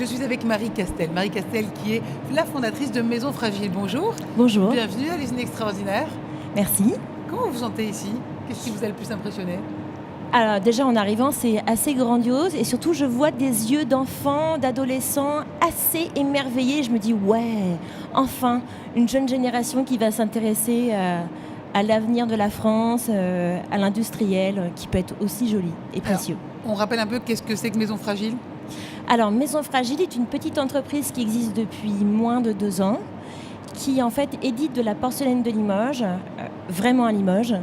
suis avec Marie Castel. Marie Castel qui est la fondatrice de Maison Fragile. Bonjour. Bonjour. Bienvenue à l'usine extraordinaire. Merci. Comment vous vous sentez ici? Qu'est-ce qui vous a le plus impressionné? Alors déjà en arrivant, c'est assez grandiose et surtout je vois des yeux d'enfants, d'adolescents assez émerveillés. Je me dis ouais, enfin une jeune génération qui va s'intéresser à l'avenir de la France, à l'industriel qui peut être aussi joli et précieux. Alors, on rappelle un peu qu'est-ce que c'est que Maison Fragile? Alors Maison Fragile est une petite entreprise qui existe depuis moins de 2 ans, qui en fait édite de la porcelaine de Limoges, vraiment à Limoges.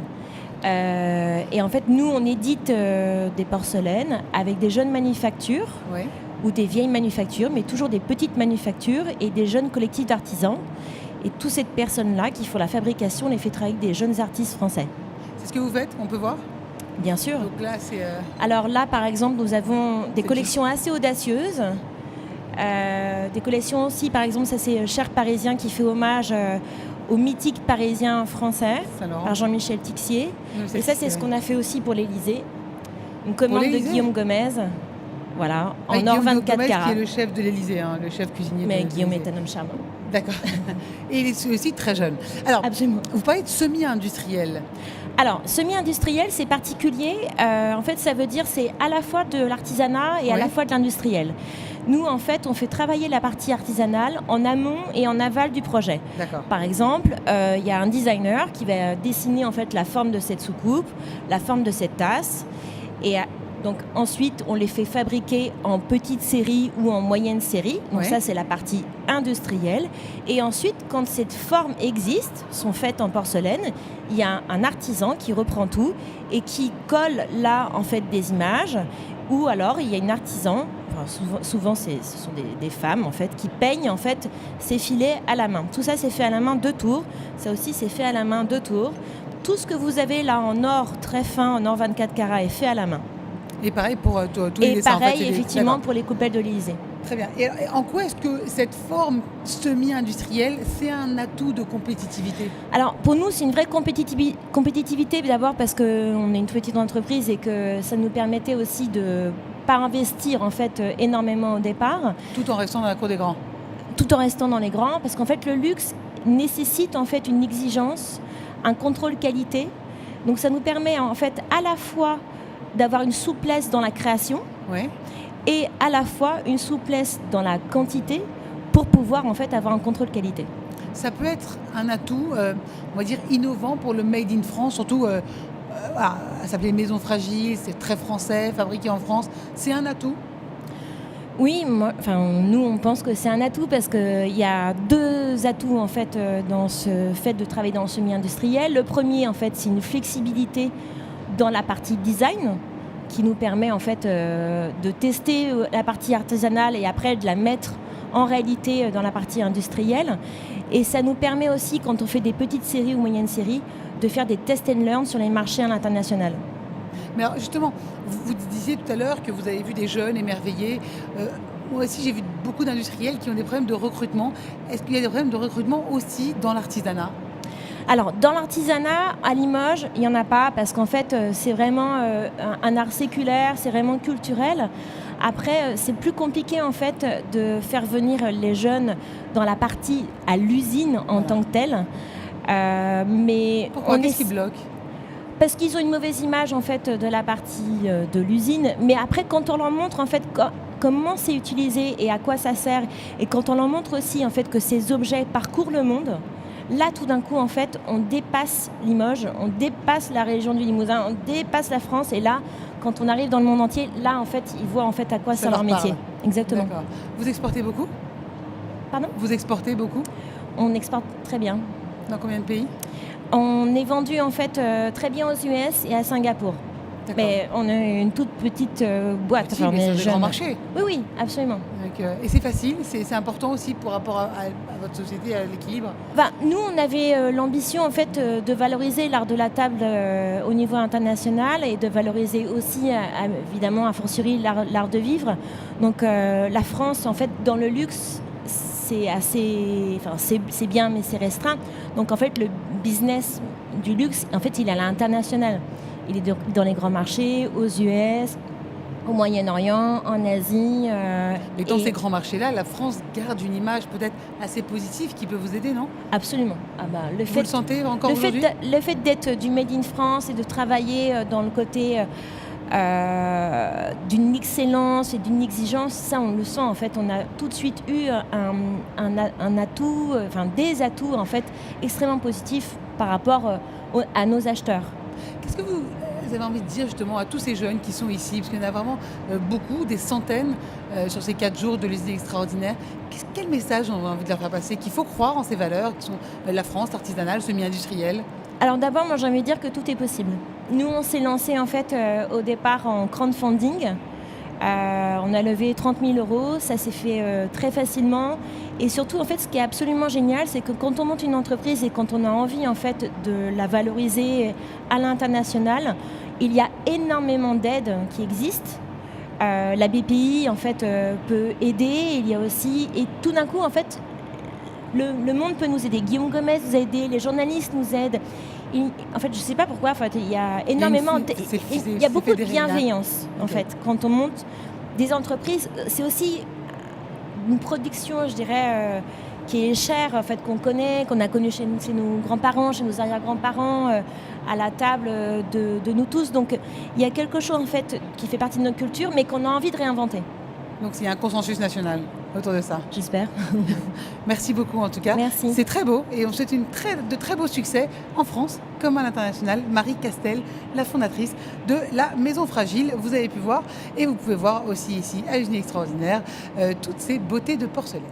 Et en fait, nous, on édite des porcelaines avec des jeunes manufactures ou des vieilles manufactures, mais toujours des petites manufactures et des jeunes collectifs d'artisans. Et toutes ces personnes-là qui font la fabrication, les fait travailler avec des jeunes artistes français. C'est ce que vous faites? On peut voir? Bien sûr. Donc là, c'est... Alors là, par exemple, nous avons des collections assez audacieuses. Des collections aussi, par exemple, ça c'est Cher Parisien qui fait hommage au mythique parisien français par Jean-Michel Tixier. Et ça, c'est ce qu'on a fait aussi pour l'Élysée. Une commande de Guillaume Gomez. Voilà, en or 24 carats. Qui est le chef de l'Élysée, hein, le chef cuisinier. Mais Guillaume est un homme charmant. D'accord. Et il est aussi très jeune. Alors, absolument. Vous parlez de semi-industriel. Alors, semi-industriel, c'est particulier. En fait, ça veut dire c'est à la fois de l'artisanat et à la fois de l'industriel. Nous, en fait, on fait travailler la partie artisanale en amont et en aval du projet. D'accord. Par exemple, il y a un designer qui va dessiner en fait la forme de cette soucoupe, la forme de cette tasse. Et donc ensuite, on les fait fabriquer en petite série ou en moyenne série. Donc ça, c'est la partie industrielle. Et ensuite, quand cette forme existe, sont faites en porcelaine, il y a un artisan qui reprend tout et qui colle là en fait des images. Ou alors, il y a une artisan. Souvent, ce sont des femmes en fait qui peignent en fait ces filets à la main. Tout ça, c'est fait à la main 2 tours. Ça aussi, c'est fait à la main 2 tours. Tout ce que vous avez là en or très fin, en or 24 carats, est fait à la main. Et pareil pour tous les dessins. Et pareil, effectivement, pour les coupelles de l'Élysée. Très bien. Et en quoi est-ce que cette forme semi-industrielle, c'est un atout de compétitivité? Alors, pour nous, c'est une vraie compétitivité d'abord parce qu'on est une petite entreprise et que ça nous permettait aussi de pas investir en fait énormément au départ. Tout en restant dans la cour des grands. Tout en restant dans les grands, parce qu'en fait, le luxe nécessite en fait une exigence, un contrôle qualité. Donc, ça nous permet en fait à la fois d'avoir une souplesse dans la création et à la fois une souplesse dans la quantité pour pouvoir en fait avoir un contrôle qualité. Ça peut être un atout, on va dire, innovant pour le Made in France, surtout, ça s'appelait Maison Fragile, c'est très français, fabriqué en France. C'est un atout? Oui, nous on pense que c'est un atout parce qu'il y a 2 atouts en fait dans ce fait de travailler dans le semi-industriel. Le premier en fait, c'est une flexibilité dans la partie design qui nous permet en fait de tester la partie artisanale et après de la mettre en réalité dans la partie industrielle. Et ça nous permet aussi, quand on fait des petites séries ou moyennes séries, de faire des test and learn sur les marchés à l'international. Mais alors justement, vous disiez tout à l'heure que vous avez vu des jeunes émerveillés. Moi aussi, j'ai vu beaucoup d'industriels qui ont des problèmes de recrutement. Est-ce qu'il y a des problèmes de recrutement aussi dans l'artisanat? Alors, dans l'artisanat, à Limoges, il n'y en a pas parce qu'en fait, c'est vraiment un art séculaire, c'est vraiment culturel. Après, c'est plus compliqué en fait de faire venir les jeunes dans la partie à l'usine en tant que telle. Mais pourquoi? Qu'est-ce qui bloque? Parce qu'ils ont une mauvaise image en fait de la partie de l'usine. Mais après, quand on leur montre en fait comment c'est utilisé et à quoi ça sert, et quand on leur montre aussi en fait que ces objets parcourent le monde, là tout d'un coup en fait on dépasse Limoges, on dépasse la région du Limousin, on dépasse la France, et là quand on arrive dans le monde entier, là en fait ils voient en fait à quoi sert leur métier. Exactement. D'accord. Vous exportez beaucoup? Pardon? Vous exportez beaucoup? On exporte très bien. Dans combien de pays? On est vendu en fait très bien aux US et à Singapour. Mais on a une toute petite boîte. Petit, mais c'est un grand marché. Oui, absolument. Donc, et c'est facile, c'est important aussi pour rapport à votre société, à l'équilibre? Nous, on avait l'ambition en fait de valoriser l'art de la table au niveau international et de valoriser aussi, évidemment, a fortiori l'art de vivre. Donc la France, en fait, dans le luxe, c'est assez, c'est bien, mais c'est restreint. Donc en fait, le business du luxe, en fait, il est à l'international. Il est dans les grands marchés, aux US, au Moyen-Orient, en Asie. Et dans ces grands marchés-là, la France garde une image peut-être assez positive qui peut vous aider, non? Absolument. Vous le sentez encore aujourd'hui? Le fait d'être du Made in France et de travailler dans le côté d'une excellence et d'une exigence, ça on le sent en fait. On a tout de suite eu un atout, des atouts en fait extrêmement positifs par rapport à nos acheteurs. Qu'est-ce que vous avez envie de dire justement à tous ces jeunes qui sont ici? Parce qu'il y en a vraiment beaucoup, des centaines sur ces 4 jours de l'usine extraordinaire. Quel message on a envie de leur faire passer? Qu'il faut croire en ces valeurs qui sont la France, l'artisanal, le semi-industriel. Alors d'abord, moi j'ai envie de dire que tout est possible. Nous, on s'est lancé en fait au départ en crowdfunding. On a levé 30 000 €, ça s'est fait très facilement. Et surtout, en fait, ce qui est absolument génial, c'est que quand on monte une entreprise et quand on a envie en fait de la valoriser à l'international, il y a énormément d'aides qui existent. La BPI en fait peut aider. Il y a aussi, et tout d'un coup en fait, le monde peut nous aider. Guillaume Gomez nous a aidés, les journalistes nous aident. En fait, je ne sais pas pourquoi. En fait, il y a énormément, il y a beaucoup de bienveillance. En fait, quand on monte des entreprises, c'est aussi une production, je dirais, qui est chère, en fait, qu'on connaît, qu'on a connue chez nos grands-parents, chez nos arrière-grands-parents, à la table de nous tous. Donc, il y a quelque chose en fait qui fait partie de notre culture, mais qu'on a envie de réinventer. Donc, il y a un consensus national autour de ça. J'espère. Merci beaucoup en tout cas. Merci. C'est très beau et on souhaite de très beaux succès en France comme à l'international. Marie Castel, la fondatrice de la Maison Fragile. Vous avez pu voir et vous pouvez voir aussi ici à l'usine extraordinaire toutes ces beautés de porcelaine.